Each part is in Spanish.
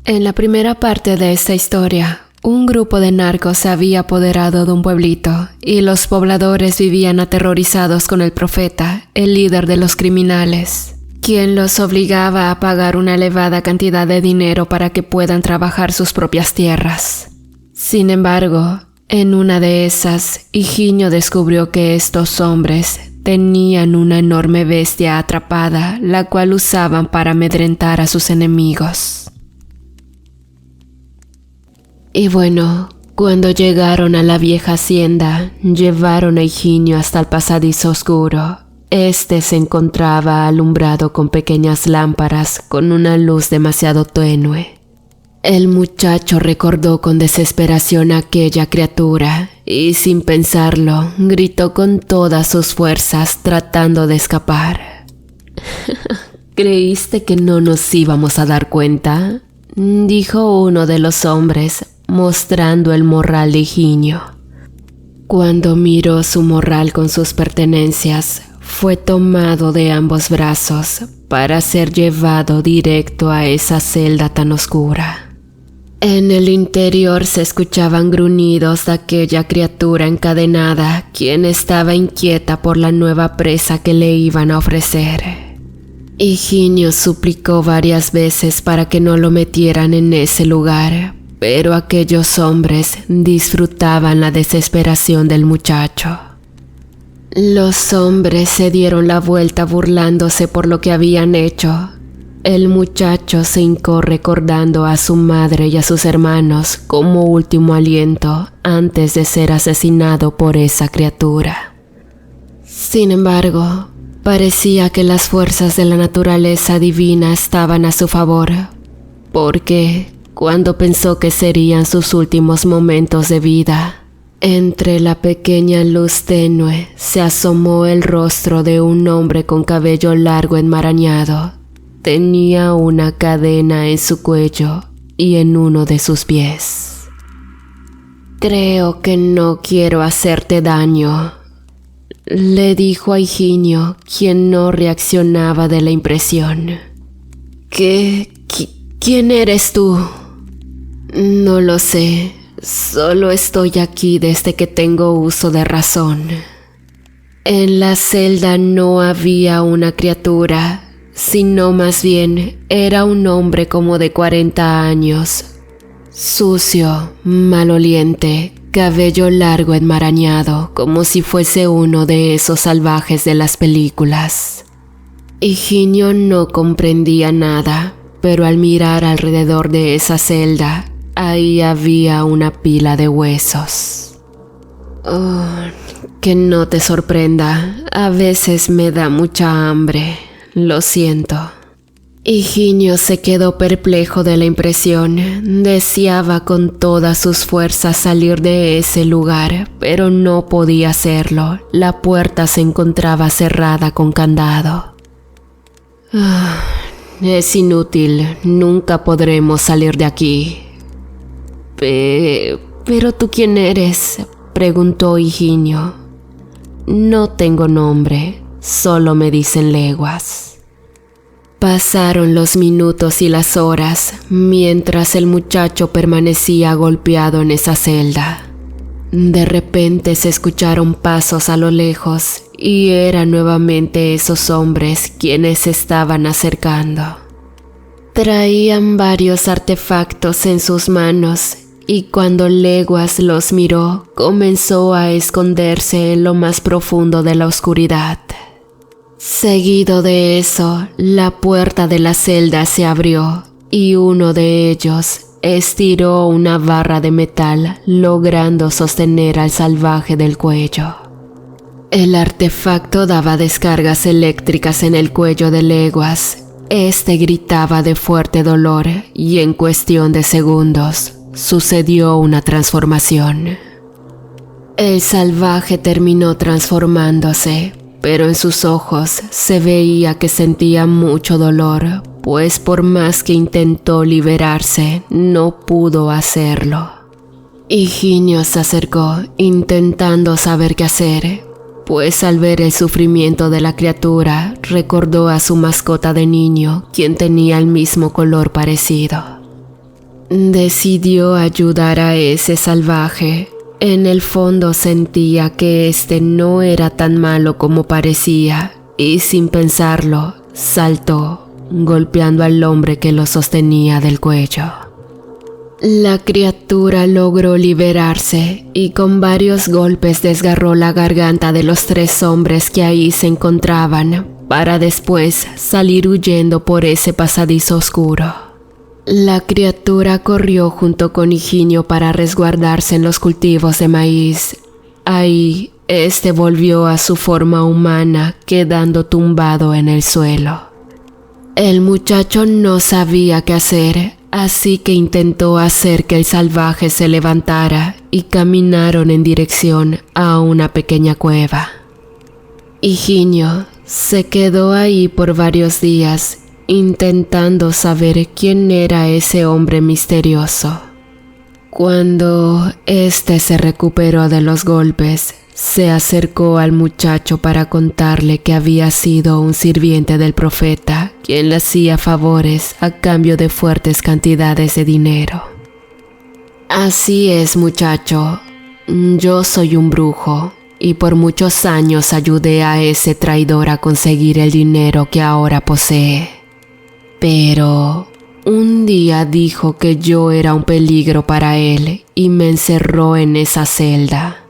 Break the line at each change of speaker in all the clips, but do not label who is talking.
En la primera parte de esta historia, un grupo de narcos se había apoderado de un pueblito y los pobladores vivían aterrorizados con el profeta, el líder de los criminales, quien los obligaba a pagar una elevada cantidad de dinero para que puedan trabajar sus propias tierras. Sin embargo, en una de esas, Higinio descubrió que estos hombres tenían una enorme bestia atrapada, la cual usaban para amedrentar a sus enemigos. Y bueno, cuando llegaron a la vieja hacienda, llevaron a Higinio hasta el pasadizo oscuro. Este se encontraba alumbrado con pequeñas lámparas con una luz demasiado tenue. El muchacho recordó con desesperación a aquella criatura y sin pensarlo, gritó con todas sus fuerzas tratando de escapar. ¿Creíste que no nos íbamos a dar cuenta?, dijo uno de los hombres, mostrando el morral de Higinio. Cuando miró su morral con sus pertenencias, fue tomado de ambos brazos para ser llevado directo a esa celda tan oscura. En el interior se escuchaban gruñidos de aquella criatura encadenada, quien estaba inquieta por la nueva presa que le iban a ofrecer. Higinio suplicó varias veces para que no lo metieran en ese lugar, pero aquellos hombres disfrutaban la desesperación del muchacho. Los hombres se dieron la vuelta burlándose por lo que habían hecho. El muchacho se hincó recordando a su madre y a sus hermanos como último aliento antes de ser asesinado por esa criatura. Sin embargo, parecía que las fuerzas de la naturaleza divina estaban a su favor, porque cuando pensó que serían sus últimos momentos de vida, entre la pequeña luz tenue se asomó el rostro de un hombre con cabello largo enmarañado. Tenía una cadena en su cuello y en uno de sus pies. «Creo que no quiero hacerte daño», le dijo a Higinio, quien no reaccionaba de la impresión. ¿Quién eres tú?» «No lo sé, solo estoy aquí desde que tengo uso de razón». En la celda no había una criatura, sino más bien era un hombre como de 40 años, sucio, maloliente, cabello largo enmarañado, como si fuese uno de esos salvajes de las películas. Higinio no comprendía nada, pero al mirar alrededor de esa celda, ahí había una pila de huesos. «Oh, que no te sorprenda, a veces me da mucha hambre, lo siento». Higinio se quedó perplejo de la impresión. Deseaba con todas sus fuerzas salir de ese lugar, pero no podía hacerlo. La puerta se encontraba cerrada con candado. «Es inútil, nunca podremos salir de aquí». ¿Pero tú quién eres?», preguntó Higinio. «No tengo nombre, solo me dicen leguas». Pasaron los minutos y las horas, mientras el muchacho permanecía golpeado en esa celda. De repente se escucharon pasos a lo lejos, y eran nuevamente esos hombres quienes se estaban acercando. Traían varios artefactos en sus manos, y cuando Leguas los miró, comenzó a esconderse en lo más profundo de la oscuridad. Seguido de eso, la puerta de la celda se abrió y uno de ellos estiró una barra de metal, logrando sostener al salvaje del cuello. El artefacto daba descargas eléctricas en el cuello de Leguas. Este gritaba de fuerte dolor y en cuestión de segundos sucedió una transformación. El salvaje terminó transformándose, pero en sus ojos se veía que sentía mucho dolor, pues por más que intentó liberarse, no pudo hacerlo. Higinio se acercó, intentando saber qué hacer, pues al ver el sufrimiento de la criatura, recordó a su mascota de niño, quien tenía el mismo color parecido. Decidió ayudar a ese salvaje. En el fondo sentía que este no era tan malo como parecía, y sin pensarlo, saltó, golpeando al hombre que lo sostenía del cuello. La criatura logró liberarse y con varios golpes desgarró la garganta de los 3 hombres que ahí se encontraban, para después salir huyendo por ese pasadizo oscuro. La criatura corrió junto con Higinio para resguardarse en los cultivos de maíz. Ahí, este volvió a su forma humana, quedando tumbado en el suelo. El muchacho no sabía qué hacer, así que intentó hacer que el salvaje se levantara y caminaron en dirección a una pequeña cueva. Higinio se quedó ahí por varios días, intentando saber quién era ese hombre misterioso. Cuando éste se recuperó de los golpes, se acercó al muchacho para contarle que había sido un sirviente del profeta, quien le hacía favores a cambio de fuertes cantidades de dinero. Así es, muchacho. Yo soy un brujo, y por muchos años ayudé a ese traidor a conseguir el dinero que ahora posee. Pero un día dijo que yo era un peligro para él y me encerró en esa celda.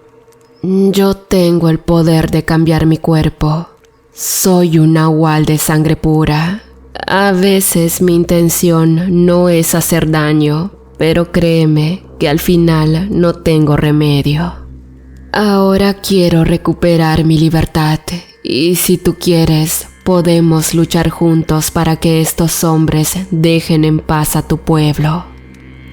Yo tengo el poder de cambiar mi cuerpo. Soy un nahual de sangre pura. A veces mi intención no es hacer daño, pero créeme que al final no tengo remedio. Ahora quiero recuperar mi libertad y si tú quieres, podemos luchar juntos para que estos hombres dejen en paz a tu pueblo.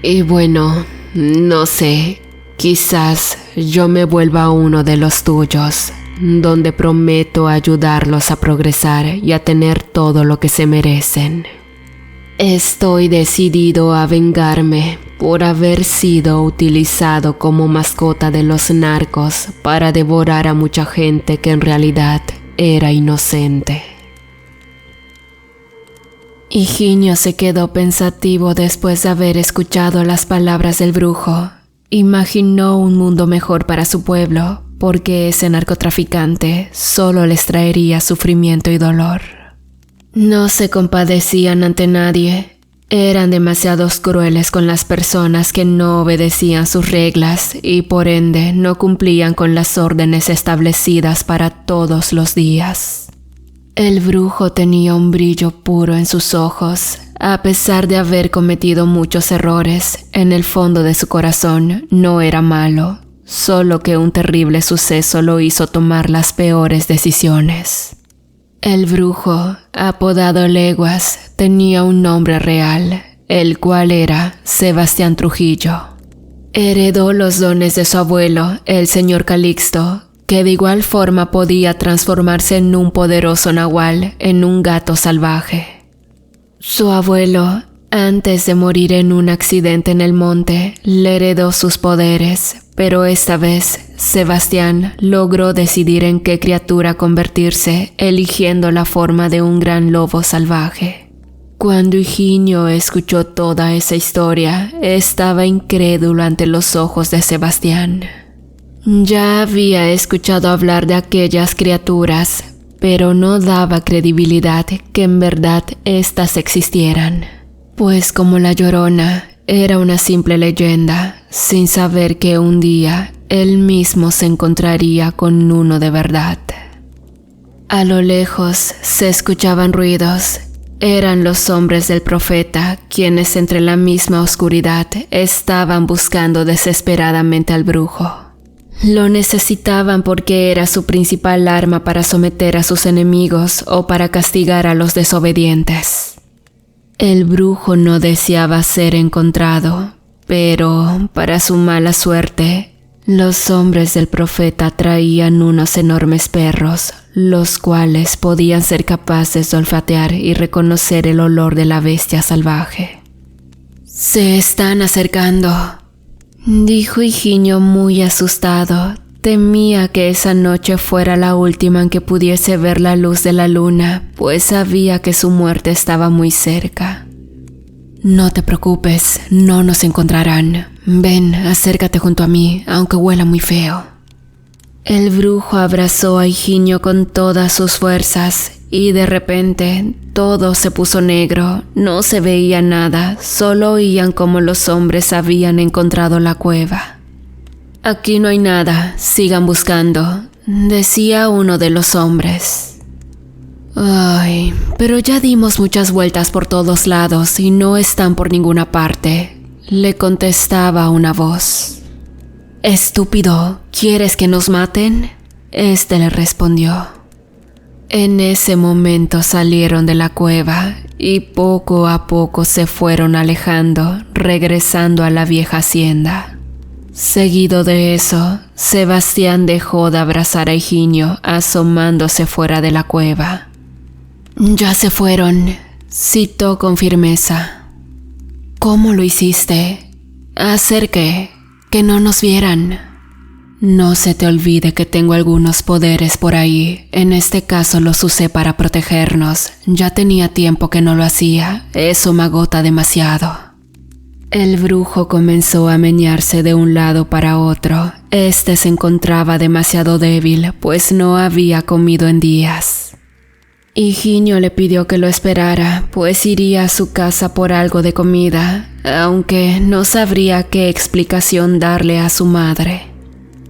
Y bueno, no sé, quizás yo me vuelva uno de los tuyos, donde prometo ayudarlos a progresar y a tener todo lo que se merecen. Estoy decidido a vengarme por haber sido utilizado como mascota de los narcos para devorar a mucha gente que en realidad era inocente. Higinio se quedó pensativo después de haber escuchado las palabras del brujo. Imaginó un mundo mejor para su pueblo, porque ese narcotraficante solo les traería sufrimiento y dolor. No se compadecían ante nadie. Eran demasiado crueles con las personas que no obedecían sus reglas y por ende no cumplían con las órdenes establecidas para todos los días. El brujo tenía un brillo puro en sus ojos. A pesar de haber cometido muchos errores, en el fondo de su corazón no era malo, solo que un terrible suceso lo hizo tomar las peores decisiones. El brujo, apodado Leguas, tenía un nombre real, el cual era Sebastián Trujillo. Heredó los dones de su abuelo, el señor Calixto, que de igual forma podía transformarse en un poderoso nahual, en un gato salvaje. Su abuelo, antes de morir en un accidente en el monte, le heredó sus poderes, pero esta vez Sebastián logró decidir en qué criatura convertirse, eligiendo la forma de un gran lobo salvaje. Cuando Higinio escuchó toda esa historia, estaba incrédulo ante los ojos de Sebastián. Ya había escuchado hablar de aquellas criaturas, pero no daba credibilidad que en verdad éstas existieran, pues como la Llorona era una simple leyenda, sin saber que un día él mismo se encontraría con uno de verdad. A lo lejos se escuchaban ruidos. Eran los hombres del profeta, quienes entre la misma oscuridad estaban buscando desesperadamente al brujo. Lo necesitaban porque era su principal arma para someter a sus enemigos o para castigar a los desobedientes. El brujo no deseaba ser encontrado, pero para su mala suerte, los hombres del profeta traían unos enormes perros, los cuales podían ser capaces de olfatear y reconocer el olor de la bestia salvaje. «Se están acercando», dijo Higinio muy asustado. Temía que esa noche fuera la última en que pudiese ver la luz de la luna, pues sabía que su muerte estaba muy cerca. No te preocupes, no nos encontrarán. Ven, acércate junto a mí, aunque huela muy feo. El brujo abrazó a Higinio con todas sus fuerzas y de repente todo se puso negro. No se veía nada, solo oían cómo los hombres habían encontrado la cueva. Aquí no hay nada, sigan buscando, decía uno de los hombres. Ay, pero ya dimos muchas vueltas por todos lados y no están por ninguna parte, le contestaba una voz. Estúpido, ¿quieres que nos maten? Este le respondió. En ese momento salieron de la cueva y poco a poco se fueron alejando, regresando a la vieja hacienda. Seguido de eso, Sebastián dejó de abrazar a Higinio asomándose fuera de la cueva. Ya se fueron, citó con firmeza. ¿Cómo lo hiciste? ¿Hacer qué? Que no nos vieran. No se te olvide que tengo algunos poderes por ahí. En este caso los usé para protegernos. Ya tenía tiempo que no lo hacía. Eso me agota demasiado. El brujo comenzó a menearse de un lado para otro. Este se encontraba demasiado débil, pues no había comido en días. Higinio le pidió que lo esperara, pues iría a su casa por algo de comida, aunque no sabría qué explicación darle a su madre.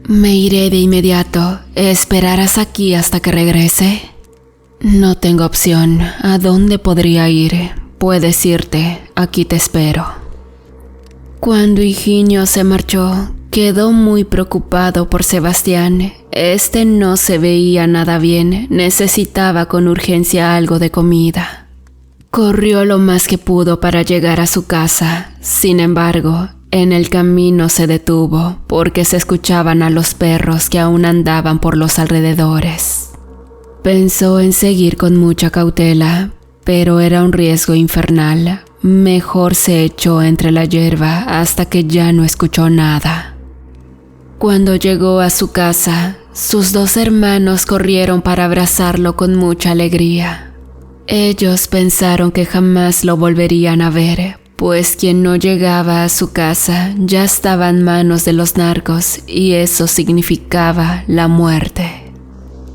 Me iré de inmediato. ¿Esperarás aquí hasta que regrese? No tengo opción. ¿A dónde podría ir? Puedes irte. Aquí te espero. Cuando Higinio se marchó, quedó muy preocupado por Sebastián. Este no se veía nada bien, necesitaba con urgencia algo de comida. Corrió lo más que pudo para llegar a su casa. Sin embargo, en el camino se detuvo porque se escuchaban a los perros que aún andaban por los alrededores. Pensó en seguir con mucha cautela, pero era un riesgo infernal. Mejor se echó entre la hierba hasta que ya no escuchó nada. Cuando llegó a su casa, sus dos hermanos corrieron para abrazarlo con mucha alegría. Ellos pensaron que jamás lo volverían a ver, pues quien no llegaba a su casa ya estaba en manos de los narcos y eso significaba la muerte.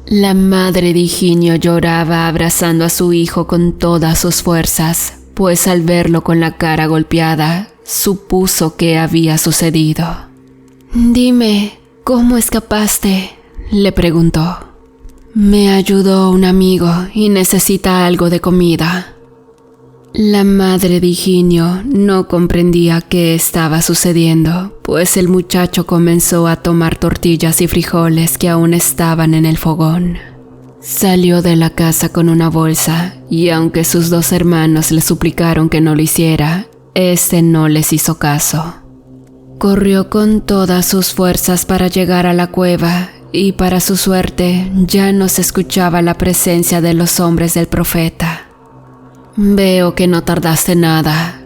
La madre de Higinio lloraba abrazando a su hijo con todas sus fuerzas, pues al verlo con la cara golpeada, supuso que había sucedido. «Dime, ¿cómo escapaste?», le preguntó. «Me ayudó un amigo y necesita algo de comida». La madre de Higinio no comprendía qué estaba sucediendo, pues el muchacho comenzó a tomar tortillas y frijoles que aún estaban en el fogón. Salió de la casa con una bolsa y aunque sus dos hermanos le suplicaron que no lo hiciera, este no les hizo caso. Corrió con todas sus fuerzas para llegar a la cueva y para su suerte ya no se escuchaba la presencia de los hombres del profeta. «Veo que no tardaste nada».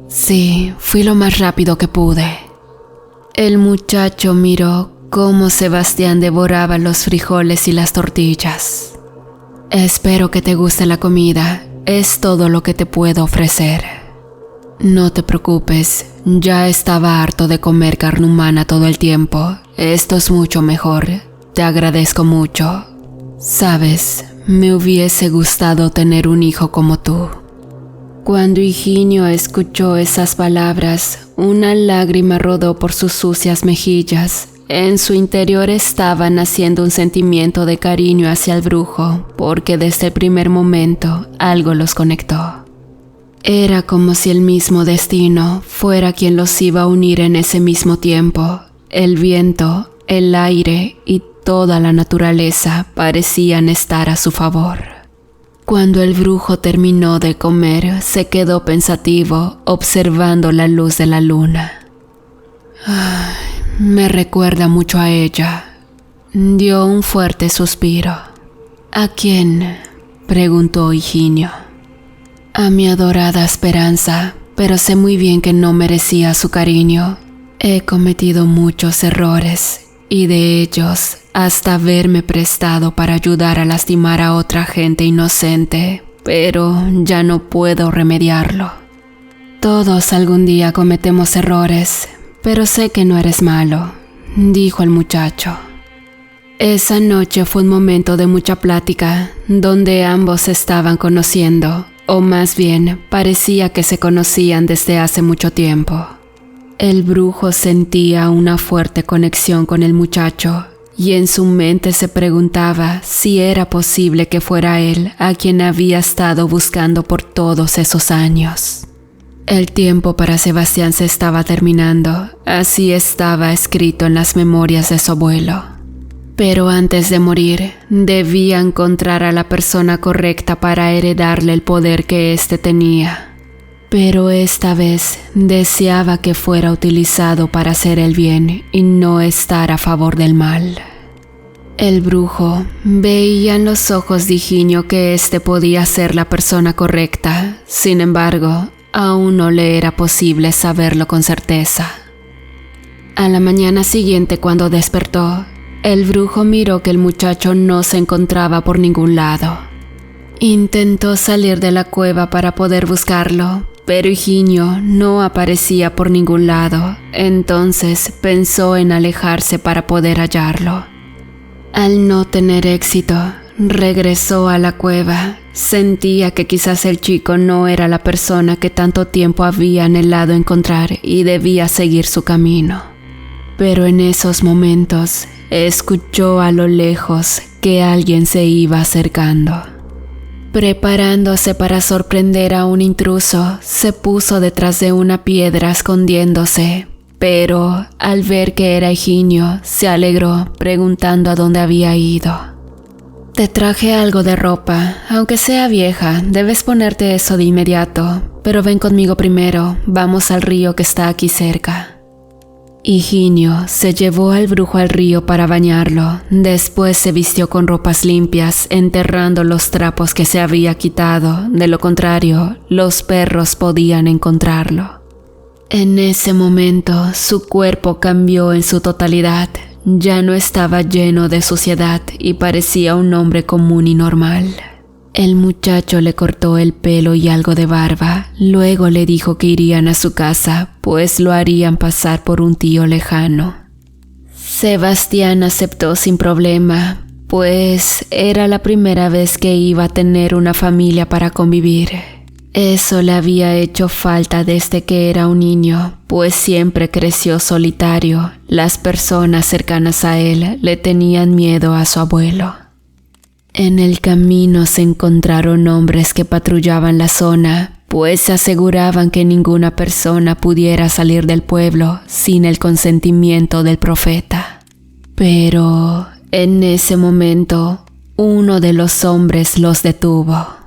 «Sí, fui lo más rápido que pude». El muchacho miró cómo Sebastián devoraba los frijoles y las tortillas. «Espero que te guste la comida, es todo lo que te puedo ofrecer». «No te preocupes, ya estaba harto de comer carne humana todo el tiempo. Esto es mucho mejor, te agradezco mucho. Sabes, me hubiese gustado tener un hijo como tú». Cuando Higinio escuchó esas palabras, una lágrima rodó por sus sucias mejillas. En su interior estaba naciendo un sentimiento de cariño hacia el brujo, porque desde el primer momento algo los conectó. Era como si el mismo destino fuera quien los iba a unir en ese mismo tiempo. El viento, el aire y toda la naturaleza parecían estar a su favor. Cuando el brujo terminó de comer, se quedó pensativo, observando la luz de la luna. «Ay, me recuerda mucho a ella». Dio un fuerte suspiro. «¿A quién?», preguntó Higinio. «A mi adorada Esperanza, pero sé muy bien que no merecía su cariño. He cometido muchos errores, y de ellos, hasta haberme prestado para ayudar a lastimar a otra gente inocente, pero ya no puedo remediarlo. Todos algún día cometemos errores, pero sé que no eres malo, dijo el muchacho. Esa noche fue un momento de mucha plática, donde ambos se estaban conociendo, o más bien parecía que se conocían desde hace mucho tiempo. El brujo sentía una fuerte conexión con el muchacho, y en su mente se preguntaba si era posible que fuera él a quien había estado buscando por todos esos años. El tiempo para Sebastián se estaba terminando, así estaba escrito en las memorias de su abuelo. Pero antes de morir, debía encontrar a la persona correcta para heredarle el poder que éste tenía. Pero esta vez deseaba que fuera utilizado para hacer el bien y no estar a favor del mal. El brujo veía en los ojos de Higinio que éste podía ser la persona correcta, sin embargo, aún no le era posible saberlo con certeza. A la mañana siguiente, cuando despertó, el brujo miró que el muchacho no se encontraba por ningún lado. Intentó salir de la cueva para poder buscarlo, pero Higinio no aparecía por ningún lado, entonces pensó en alejarse para poder hallarlo. Al no tener éxito, regresó a la cueva. Sentía que quizás el chico no era la persona que tanto tiempo había anhelado encontrar y debía seguir su camino. Pero en esos momentos, escuchó a lo lejos que alguien se iba acercando. Preparándose para sorprender a un intruso, se puso detrás de una piedra escondiéndose, pero al ver que era Higinio, se alegró preguntando a dónde había ido. Te traje algo de ropa, aunque sea vieja, debes ponerte eso de inmediato, pero ven conmigo primero, vamos al río que está aquí cerca. Higinio se llevó al brujo al río para bañarlo, después se vistió con ropas limpias, enterrando los trapos que se había quitado, de lo contrario, los perros podían encontrarlo. En ese momento, su cuerpo cambió en su totalidad, ya no estaba lleno de suciedad y parecía un hombre común y normal. El muchacho le cortó el pelo y algo de barba, luego le dijo que irían a su casa, pues lo harían pasar por un tío lejano. Sebastián aceptó sin problema, pues era la primera vez que iba a tener una familia para convivir. Eso le había hecho falta desde que era un niño, pues siempre creció solitario. Las personas cercanas a él le tenían miedo a su abuelo. En el camino se encontraron hombres que patrullaban la zona, pues se aseguraban que ninguna persona pudiera salir del pueblo sin el consentimiento del profeta. Pero en ese momento, uno de los hombres los detuvo.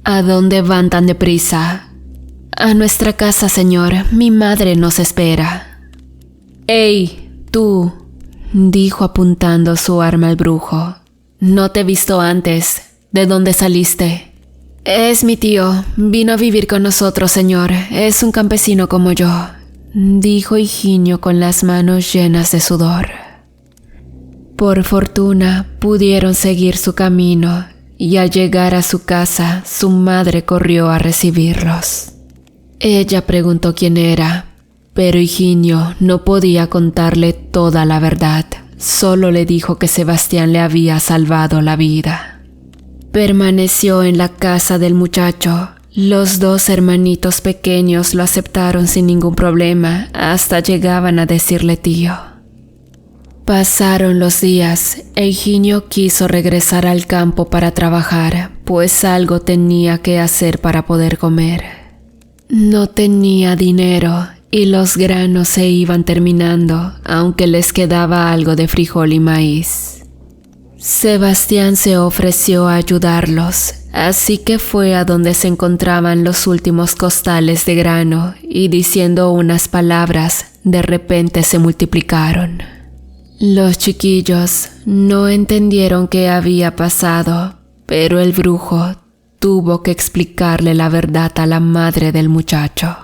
¿A dónde van tan deprisa? A nuestra casa, señor, mi madre nos espera. ¡Ey, tú!, dijo apuntando su arma al brujo. No te he visto antes. ¿De dónde saliste? Es mi tío. Vino a vivir con nosotros, señor. Es un campesino como yo, dijo Higinio con las manos llenas de sudor. Por fortuna, pudieron seguir su camino, y al llegar a su casa, su madre corrió a recibirlos. Ella preguntó quién era, pero Higinio no podía contarle toda la verdad. Solo le dijo que Sebastián le había salvado la vida. Permaneció en la casa del muchacho. Los dos hermanitos pequeños lo aceptaron sin ningún problema, hasta llegaban a decirle tío. Pasaron los días e Higinio quiso regresar al campo para trabajar, pues algo tenía que hacer para poder comer. No tenía dinero y los granos se iban terminando, aunque les quedaba algo de frijol y maíz. Sebastián se ofreció a ayudarlos, así que fue a donde se encontraban los últimos costales de grano y diciendo unas palabras, de repente se multiplicaron. Los chiquillos no entendieron qué había pasado, pero el brujo tuvo que explicarle la verdad a la madre del muchacho.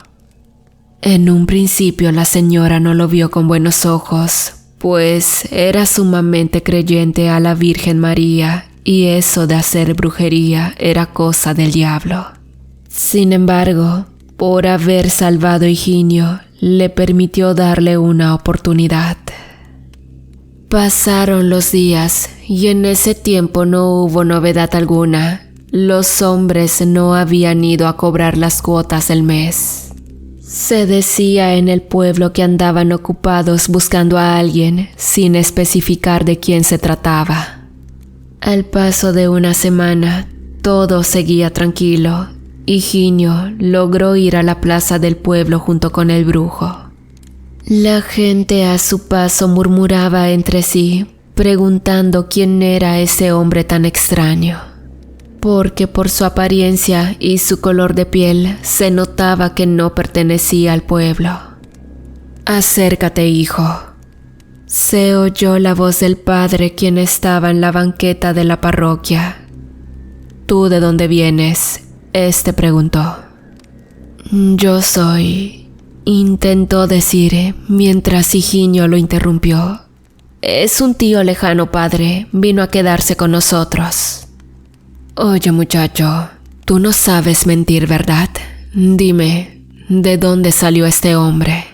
En un principio la señora no lo vio con buenos ojos, pues era sumamente creyente a la Virgen María y eso de hacer brujería era cosa del diablo. Sin embargo, por haber salvado a Higinio, le permitió darle una oportunidad. Pasaron los días y en ese tiempo no hubo novedad alguna. Los hombres no habían ido a cobrar las cuotas del mes. Se decía en el pueblo que andaban ocupados buscando a alguien sin especificar de quién se trataba. Al paso de una semana, todo seguía tranquilo. Higinio logró ir a la plaza del pueblo junto con el brujo. La gente a su paso murmuraba entre sí, preguntando quién era ese hombre tan extraño, porque por su apariencia y su color de piel se notaba que no pertenecía al pueblo. «Acércate, hijo». Se oyó la voz del padre, quien estaba en la banqueta de la parroquia. «¿Tú de dónde vienes?», este preguntó. «Yo soy», intentó decir mientras Higinio lo interrumpió. «Es un tío lejano, padre. Vino a quedarse con nosotros». «Oye, muchacho, tú no sabes mentir, ¿verdad? Dime, ¿de dónde salió este hombre?»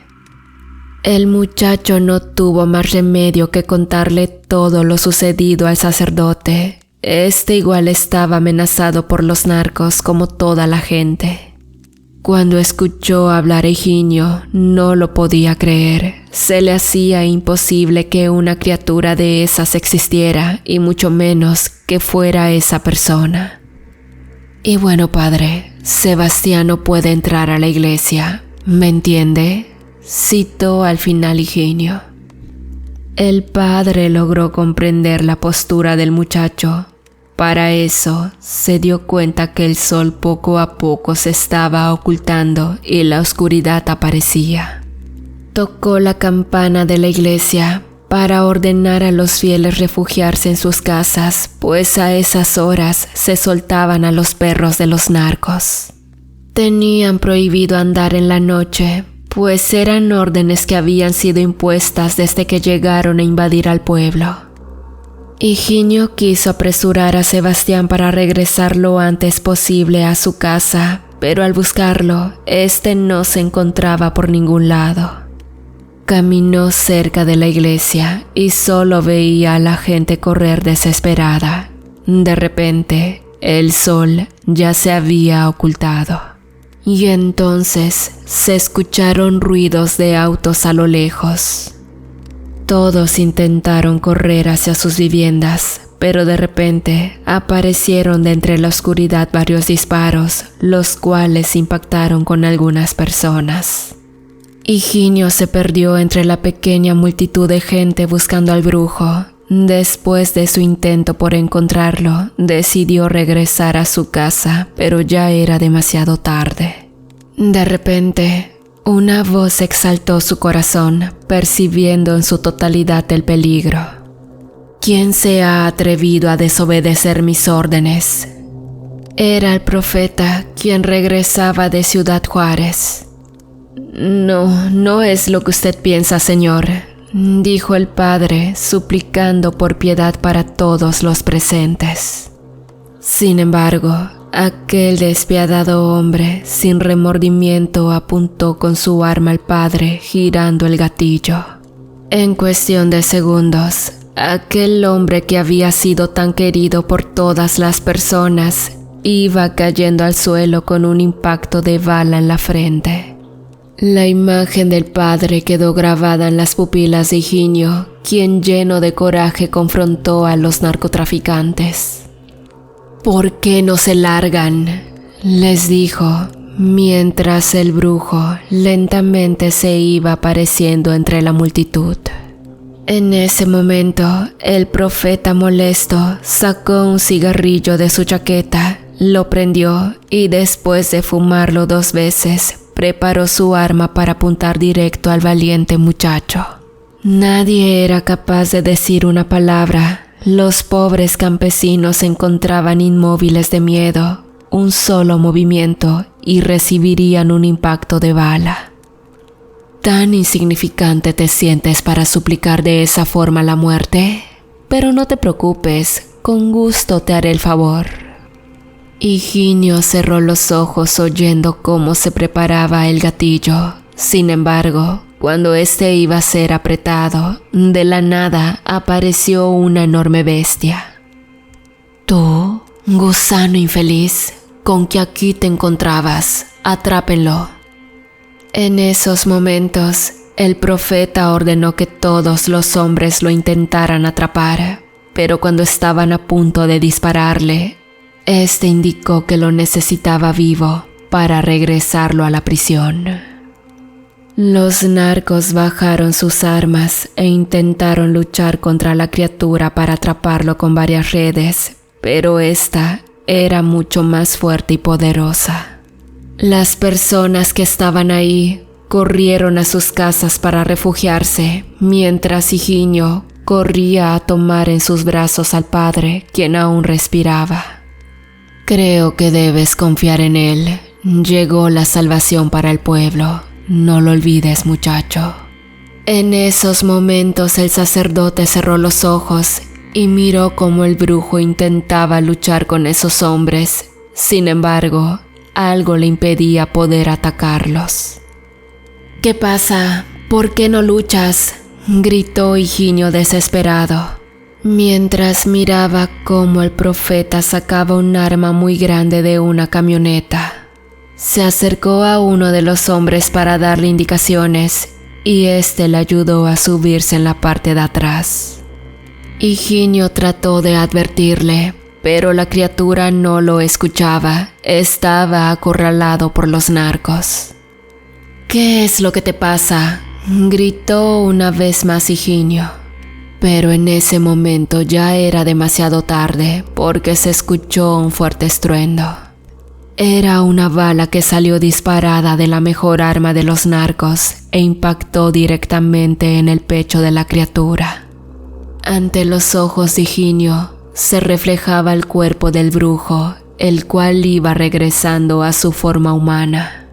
El muchacho no tuvo más remedio que contarle todo lo sucedido al sacerdote. Este igual estaba amenazado por los narcos como toda la gente. Cuando escuchó hablar a Higinio, no lo podía creer. Se le hacía imposible que una criatura de esas existiera, y mucho menos que fuera esa persona. «Y bueno, padre, Sebastián no puede entrar a la iglesia, ¿me entiende?», citó al final Higinio. El padre logró comprender la postura del muchacho. Para eso, se dio cuenta que el sol poco a poco se estaba ocultando y la oscuridad aparecía. Tocó la campana de la iglesia para ordenar a los fieles refugiarse en sus casas, pues a esas horas se soltaban a los perros de los narcos. Tenían prohibido andar en la noche, pues eran órdenes que habían sido impuestas desde que llegaron a invadir al pueblo. Higinio quiso apresurar a Sebastián para regresar lo antes posible a su casa, pero al buscarlo, este no se encontraba por ningún lado. Caminó cerca de la iglesia y solo veía a la gente correr desesperada. De repente, el sol ya se había ocultado. Y entonces se escucharon ruidos de autos a lo lejos. Todos intentaron correr hacia sus viviendas, pero de repente aparecieron de entre la oscuridad varios disparos, los cuales impactaron con algunas personas. Higinio se perdió entre la pequeña multitud de gente buscando al brujo. Después de su intento por encontrarlo, decidió regresar a su casa, pero ya era demasiado tarde. De repente, una voz exaltó su corazón, percibiendo en su totalidad el peligro. ¿Quién se ha atrevido a desobedecer mis órdenes? Era el profeta, quien regresaba de Ciudad Juárez. No es lo que usted piensa, señor, dijo el padre, suplicando por piedad para todos los presentes. Sin embargo, aquel despiadado hombre, sin remordimiento, apuntó con su arma al padre, girando el gatillo. En cuestión de segundos, aquel hombre que había sido tan querido por todas las personas, iba cayendo al suelo con un impacto de bala en la frente. La imagen del padre quedó grabada en las pupilas de Higinio, quien lleno de coraje confrontó a los narcotraficantes. «¿Por qué no se largan?», les dijo, mientras el brujo lentamente se iba apareciendo entre la multitud. En ese momento, el profeta molesto sacó un cigarrillo de su chaqueta, lo prendió y después de fumarlo 2 veces, preparó su arma para apuntar directo al valiente muchacho. Nadie era capaz de decir una palabra. Los pobres campesinos se encontraban inmóviles de miedo. Un solo movimiento y recibirían un impacto de bala. ¿Tan insignificante te sientes para suplicar de esa forma la muerte? Pero no te preocupes, con gusto te haré el favor. Higinio cerró los ojos oyendo cómo se preparaba el gatillo. Sin embargo, cuando este iba a ser apretado, de la nada apareció una enorme bestia. Tú, gusano infeliz, con que aquí te encontrabas, atrápenlo. En esos momentos, el profeta ordenó que todos los hombres lo intentaran atrapar, pero cuando estaban a punto de dispararle, este indicó que lo necesitaba vivo para regresarlo a la prisión. Los narcos bajaron sus armas e intentaron luchar contra la criatura para atraparlo con varias redes, pero esta era mucho más fuerte y poderosa. Las personas que estaban ahí corrieron a sus casas para refugiarse, mientras Higinio corría a tomar en sus brazos al padre, quien aún respiraba. Creo que debes confiar en él. Llegó la salvación para el pueblo. No lo olvides, muchacho. En esos momentos el sacerdote cerró los ojos y miró cómo el brujo intentaba luchar con esos hombres. Sin embargo, algo le impedía poder atacarlos. ¿Qué pasa? ¿Por qué no luchas?, gritó Higinio desesperado, mientras miraba cómo el profeta sacaba un arma muy grande de una camioneta. Se acercó a uno de los hombres para darle indicaciones y este le ayudó a subirse en la parte de atrás. Higinio trató de advertirle, pero la criatura no lo escuchaba. Estaba acorralado por los narcos. ¿Qué es lo que te pasa?, gritó una vez más Higinio. Pero en ese momento ya era demasiado tarde porque se escuchó un fuerte estruendo. Era una bala que salió disparada de la mejor arma de los narcos e impactó directamente en el pecho de la criatura. Ante los ojos de Higinio se reflejaba el cuerpo del brujo, el cual iba regresando a su forma humana.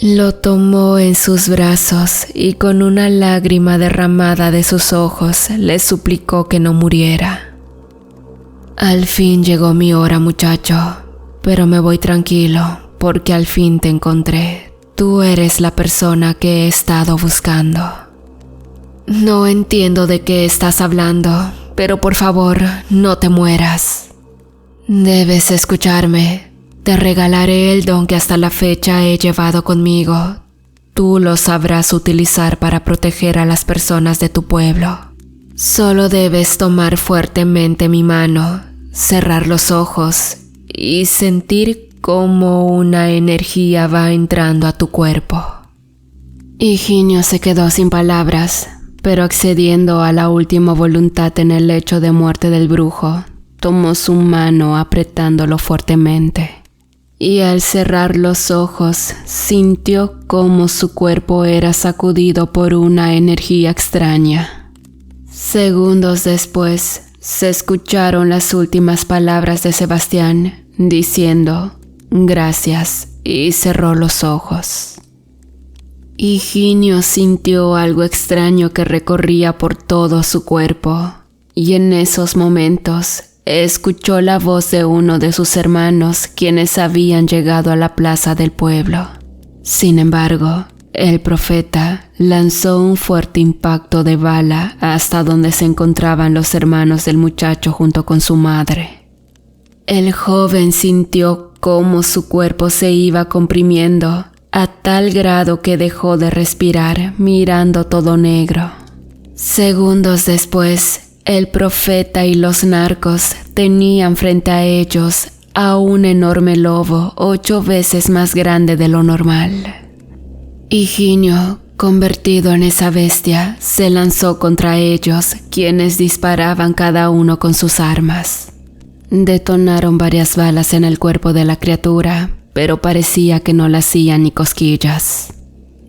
Lo tomó en sus brazos y con una lágrima derramada de sus ojos le suplicó que no muriera. Al fin llegó mi hora, muchacho. Pero me voy tranquilo, porque al fin te encontré. Tú eres la persona que he estado buscando. No entiendo de qué estás hablando, pero por favor, no te mueras. Debes escucharme. Te regalaré el don que hasta la fecha he llevado conmigo. Tú lo sabrás utilizar para proteger a las personas de tu pueblo. Solo debes tomar fuertemente mi mano, cerrar los ojos y sentir cómo una energía va entrando a tu cuerpo. Higinio se quedó sin palabras, pero accediendo a la última voluntad en el lecho de muerte del brujo, tomó su mano apretándolo fuertemente. Y al cerrar los ojos, sintió cómo su cuerpo era sacudido por una energía extraña. Segundos después, se escucharon las últimas palabras de Sebastián, diciendo «Gracias», y cerró los ojos. Higinio sintió algo extraño que recorría por todo su cuerpo, y en esos momentos escuchó la voz de uno de sus hermanos quienes habían llegado a la plaza del pueblo. Sin embargo, el profeta lanzó un fuerte impacto de bala hasta donde se encontraban los hermanos del muchacho junto con su madre. El joven sintió cómo su cuerpo se iba comprimiendo a tal grado que dejó de respirar mirando todo negro. Segundos después, el profeta y los narcos tenían frente a ellos a un enorme lobo 8 veces más grande de lo normal. Higinio, convertido en esa bestia, se lanzó contra ellos, quienes disparaban cada uno con sus armas. Detonaron varias balas en el cuerpo de la criatura, pero parecía que no le hacían ni cosquillas.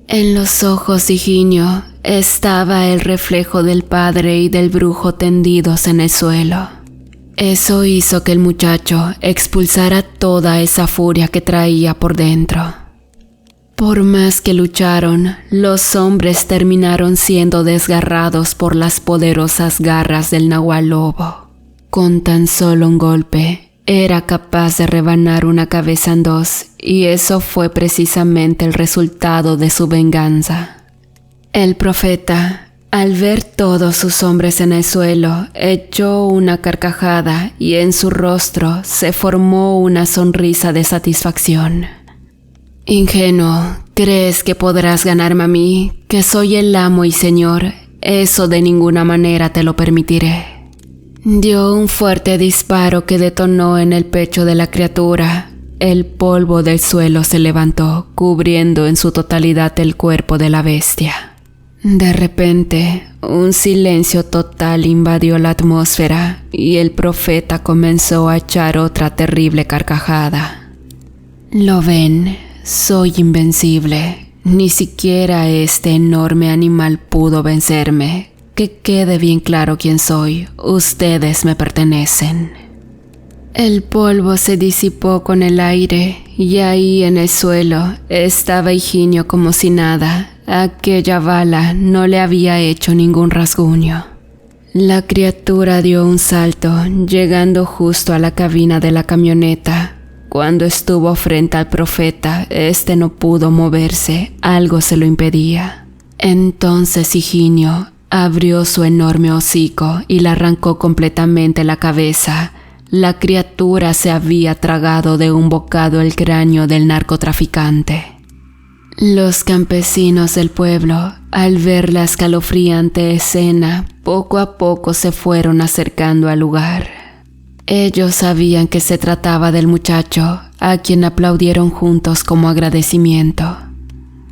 En los ojos de Higinio estaba el reflejo del padre y del brujo tendidos en el suelo. Eso hizo que el muchacho expulsara toda esa furia que traía por dentro. Por más que lucharon, los hombres terminaron siendo desgarrados por las poderosas garras del nahual lobo. Con tan solo un golpe, era capaz de rebanar una cabeza en dos, y eso fue precisamente el resultado de su venganza. El profeta, al ver todos sus hombres en el suelo, echó una carcajada y en su rostro se formó una sonrisa de satisfacción. Ingenuo, ¿crees que podrás ganarme a mí, que soy el amo y señor? Eso de ninguna manera te lo permitiré. Dio un fuerte disparo que detonó en el pecho de la criatura. El polvo del suelo se levantó, cubriendo en su totalidad el cuerpo de la bestia. De repente, un silencio total invadió la atmósfera y el profeta comenzó a echar otra terrible carcajada. ¿Lo ven? Soy invencible. Ni siquiera este enorme animal pudo vencerme. Que quede bien claro quién soy. Ustedes me pertenecen. El polvo se disipó con el aire y ahí en el suelo estaba Higinio como si nada. Aquella bala no le había hecho ningún rasguño. La criatura dio un salto, llegando justo a la cabina de la camioneta. Cuando estuvo frente al profeta, este no pudo moverse, algo se lo impedía. Entonces Higinio abrió su enorme hocico y le arrancó completamente la cabeza. La criatura se había tragado de un bocado el cráneo del narcotraficante. Los campesinos del pueblo, al ver la escalofriante escena, poco a poco se fueron acercando al lugar. Ellos sabían que se trataba del muchacho, a quien aplaudieron juntos como agradecimiento.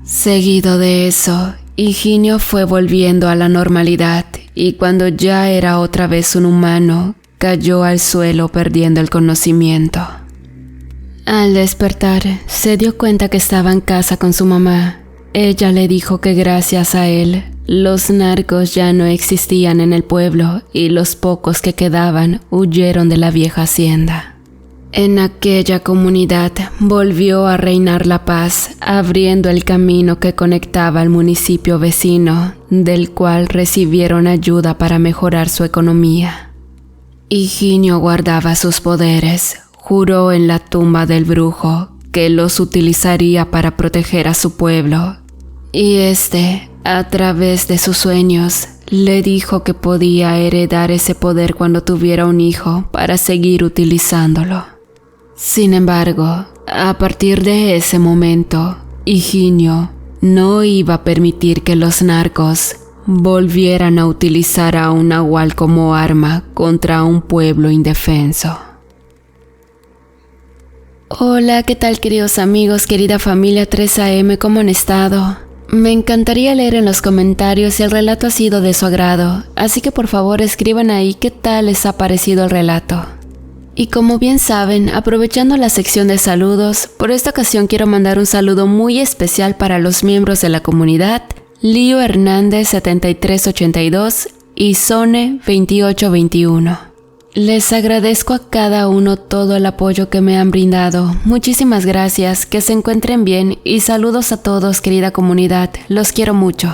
Seguido de eso, Higinio fue volviendo a la normalidad y cuando ya era otra vez un humano, cayó al suelo perdiendo el conocimiento. Al despertar, se dio cuenta que estaba en casa con su mamá. Ella le dijo que gracias a él, los narcos ya no existían en el pueblo y los pocos que quedaban huyeron de la vieja hacienda. En aquella comunidad volvió a reinar la paz, abriendo el camino que conectaba al municipio vecino, del cual recibieron ayuda para mejorar su economía. Higinio guardaba sus poderes, juró en la tumba del brujo que los utilizaría para proteger a su pueblo, y este, a través de sus sueños, le dijo que podía heredar ese poder cuando tuviera un hijo para seguir utilizándolo. Sin embargo, a partir de ese momento, Higinio no iba a permitir que los narcos volvieran a utilizar a un nahual como arma contra un pueblo indefenso. Hola, ¿qué tal queridos amigos, querida familia 3AM? ¿Cómo han estado? Me encantaría leer en los comentarios si el relato ha sido de su agrado, así que por favor escriban ahí qué tal les ha parecido el relato. Y como bien saben, aprovechando la sección de saludos, por esta ocasión quiero mandar un saludo muy especial para los miembros de la comunidad, Lío Hernández 7382 y Zone 2821. Les agradezco a cada uno todo el apoyo que me han brindado. Muchísimas gracias, que se encuentren bien y saludos a todos, querida comunidad. Los quiero mucho.